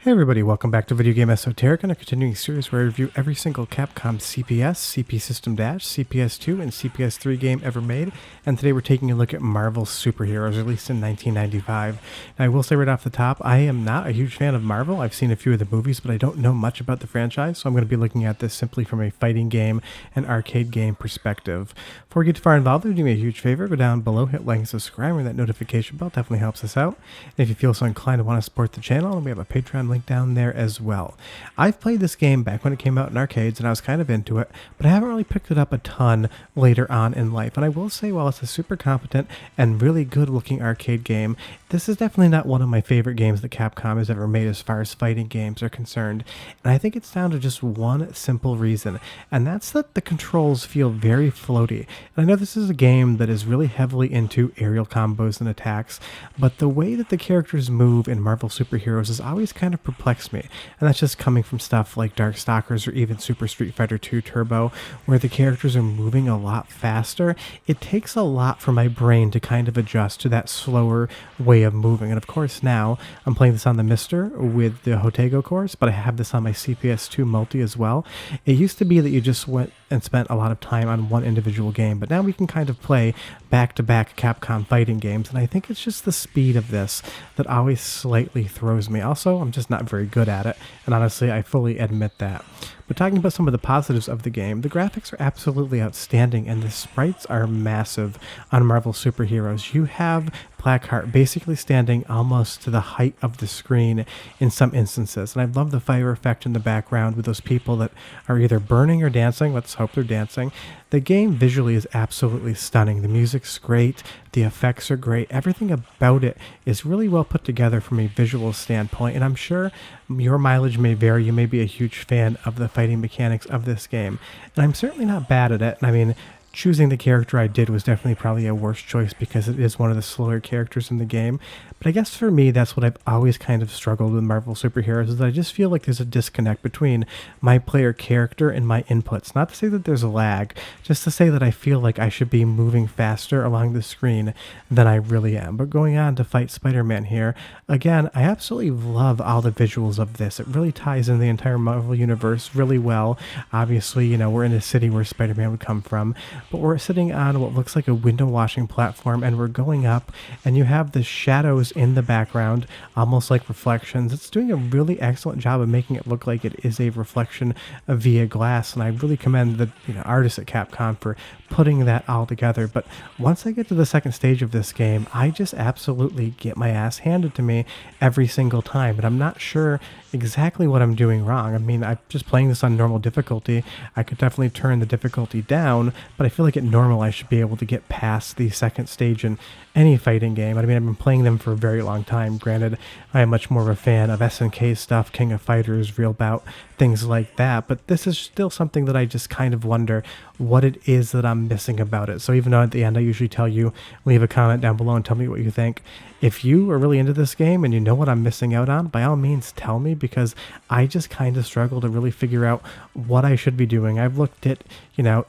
Hey everybody, welcome back to Video Game Esoteric and a continuing series where I review every single Capcom CPS, CP System Dash, CPS2, and CPS3 game ever made, and today we're taking a look at Marvel's Superheroes, released in 1995. Now I will say right off the top, I am not a huge fan of Marvel. I've seen a few of the movies, but I don't know much about the franchise, so I'm going to be looking at this simply from a fighting game and arcade game perspective. Before we get too far involved, do me a huge favor, go down below, hit like and subscribe, and that notification bell definitely helps us out. And if you feel so inclined to want to support the channel, we have a Patreon link down there as well. I've played this game back when it came out in arcades and I was kind of into it, but I haven't really picked it up a ton later on in life. And I will say, while it's a super competent and really good looking arcade game, this is definitely not one of my favorite games that Capcom has ever made as far as fighting games are concerned. And I think it's down to just one simple reason, and that's that the controls feel very floaty. And I know this is a game that is really heavily into aerial combos and attacks, but the way that the characters move in Marvel Superheroes has always kind of perplexed me. And that's just coming from stuff like Darkstalkers or even Super Street Fighter 2 Turbo, where the characters are moving a lot faster. It takes a lot for my brain to kind of adjust to that slower way of moving. And of course now I'm playing this on the MiSTer with the Jotego course, but I have this on my CPS2 multi as well. It used to be that you just went and spent a lot of time on one individual game, but now we can kind of play back-to-back Capcom fighting games, and I think it's just the speed of this that always slightly throws me. Also, I'm just not very good at it, and honestly, I fully admit that. But talking about some of the positives of the game, the graphics are absolutely outstanding, and the sprites are massive on Marvel Superheroes. You have Blackheart basically standing almost to the height of the screen in some instances, and I love the fire effect in the background with those people that are either burning or dancing. Let's hope they're dancing. The game visually is absolutely stunning. The music's great, the effects are great, everything about it is really well put together from a visual standpoint, and I'm sure your mileage may vary. You may be a huge fan of the fighting mechanics of this game, and I'm certainly not bad at it. I mean, choosing the character I did was definitely probably a worse choice because it is one of the slower characters in the game. But I guess for me, that's what I've always kind of struggled with Marvel Superheroes, is that I just feel like there's a disconnect between my player character and my inputs. Not to say that there's a lag, just to say that I feel like I should be moving faster along the screen than I really am. But going on to fight Spider-Man here, again, I absolutely love all the visuals of this. It really ties in the entire Marvel universe really well. Obviously, you know, we're in a city where Spider-Man would come from, but we're sitting on what looks like a window washing platform, and we're going up, and you have the shadows in the background, almost like reflections. It's doing a really excellent job of making it look like it is a reflection via glass, and I really commend the artists at Capcom for putting that all together. But once I get to the second stage of this game, I just absolutely get my ass handed to me every single time, and I'm not sure exactly what I'm doing wrong. I mean, I'm just playing this on normal difficulty. I could definitely turn the difficulty down, but I feel like at normal I should be able to get past the second stage in any fighting game. I mean, I've been playing them for a very long time. Granted, I am much more of a fan of SNK stuff, King of Fighters, Real Bout, things like that, but this is still something that I just kind of wonder what it is that I'm missing about it. So even though at the end I usually tell you, leave a comment down below and tell me what you think. If you are really into this game and you know what I'm missing out on, by all means tell me, because I just kind of struggle to really figure out what I should be doing. I've looked at,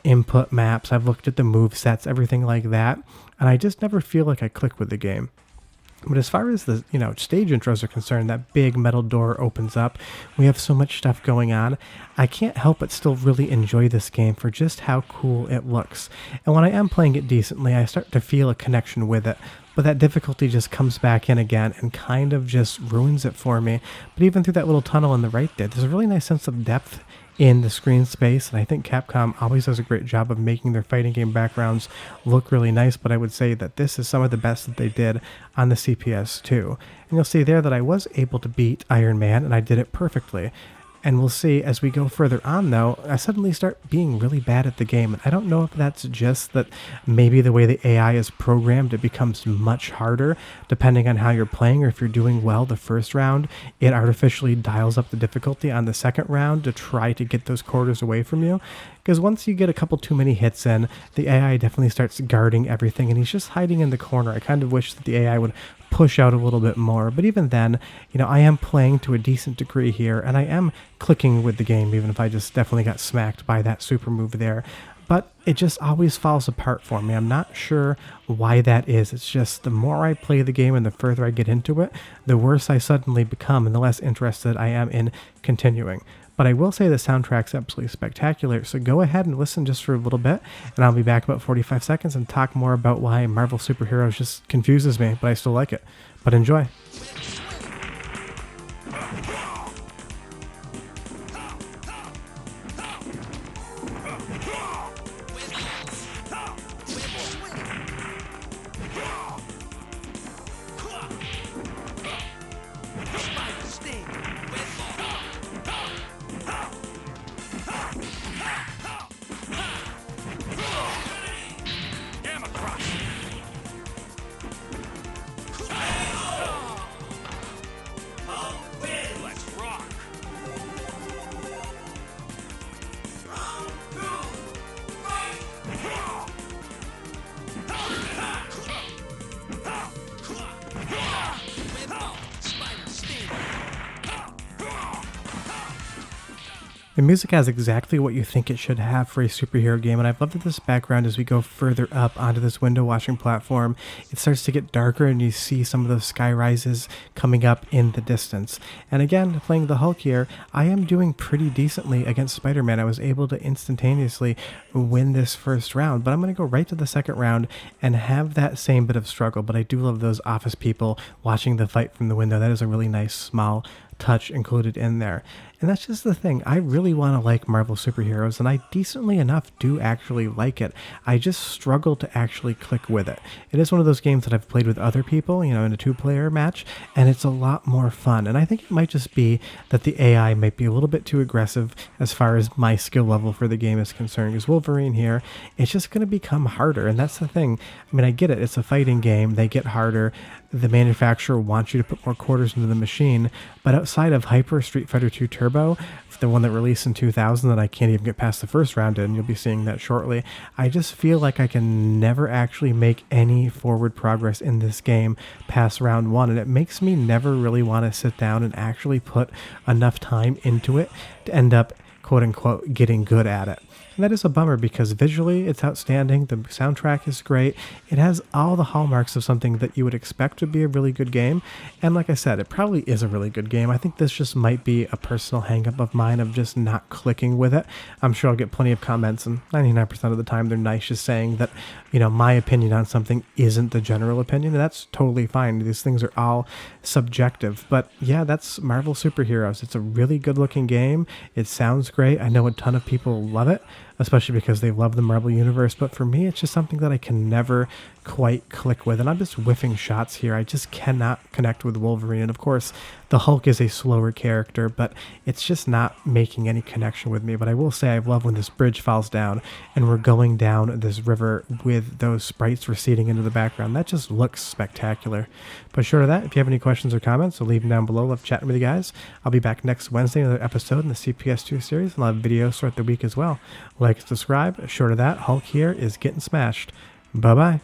input maps, I've looked at the move sets, everything like that, and I just never feel like I click with the game. But as far as the, stage intros are concerned, that big metal door opens up. We have so much stuff going on. I can't help but still really enjoy this game for just how cool it looks. And when I am playing it decently, I start to feel a connection with it. But that difficulty just comes back in again and kind of just ruins it for me. But even through that little tunnel on the right there's a really nice sense of depth in the screen space, and I think Capcom always does a great job of making their fighting game backgrounds look really nice, but I would say that this is some of the best that they did on the CPS2. And you'll see there that I was able to beat Iron Man, and I did it perfectly. And we'll see as we go further on, though, I suddenly start being really bad at the game. And I don't know if that's just that maybe the way the AI is programmed, it becomes much harder depending on how you're playing, or if you're doing well the first round, it artificially dials up the difficulty on the second round to try to get those quarters away from you. Because once you get a couple too many hits in, the AI definitely starts guarding everything, and he's just hiding in the corner. I kind of wish that the AI would push out a little bit more, but even then, I am playing to a decent degree here, and I am clicking with the game, even if I just definitely got smacked by that super move there. but it just always falls apart for me. I'm not sure why that is. It's just the more I play the game and the further I get into it, the worse I suddenly become and the less interested I am in continuing. But I will say the soundtrack's absolutely spectacular, so go ahead and listen just for a little bit, and I'll be back about 45 seconds and talk more about why Marvel Super Heroes just confuses me, but I still like it. But enjoy. The music has exactly what you think it should have for a superhero game, and I've loved this background as we go further up onto this window washing platform. It starts to get darker and you see some of those sky rises coming up in the distance. And again, playing the Hulk here, I am doing pretty decently against Spider-Man. I was able to instantaneously win this first round, but I'm going to go right to the second round and have that same bit of struggle. But I do love those office people watching the fight from the window. That is a really nice small touch included in there. And that's just the thing. I really want to like Marvel superheroes, and I decently enough do actually like it. I just struggle to actually click with it. It is one of those games that I've played with other people, you know, in a two-player match, and it's a lot more fun. And I think it might just be that the AI might be a little bit too aggressive as far as my skill level for the game is concerned. Because Wolverine here, it's just going to become harder, and that's the thing. I mean, I get it. It's a fighting game. They get harder. The manufacturer wants you to put more quarters into the machine, but outside of Hyper Street Fighter 2 Turbo, the one that released in 2000 that I can't even get past the first round in, you'll be seeing that shortly, I just feel like I can never actually make any forward progress in this game past round one, and it makes me never really want to sit down and actually put enough time into it to end up, quote-unquote, getting good at it. And that is a bummer because visually it's outstanding, the soundtrack is great, it has all the hallmarks of something that you would expect to be a really good game, and like I said, it probably is a really good game. I think this just might be a personal hang-up of mine of just not clicking with it. I'm sure I'll get plenty of comments, and 99% of the time they're nice, just saying that, you know, my opinion on something isn't the general opinion, and that's totally fine. These things are all subjective, but yeah, that's Marvel Superheroes. It's a really good-looking game. It sounds great. I know a ton of people love it, especially because they love the Marvel Universe, but for me, it's just something that I can never quite click with, and I'm just whiffing shots here. I just cannot connect with Wolverine, and of course, the Hulk is a slower character, but it's just not making any connection with me. But I will say I love when this bridge falls down, and we're going down this river with those sprites receding into the background. That just looks spectacular. But short of that, if you have any questions or comments, so leave them down below. Love chatting with you guys. I'll be back next Wednesday, another episode in the CPS2 series, and I'll have videos throughout the week as well. Like and subscribe. Short of that, Hulk here is getting smashed. Bye-bye.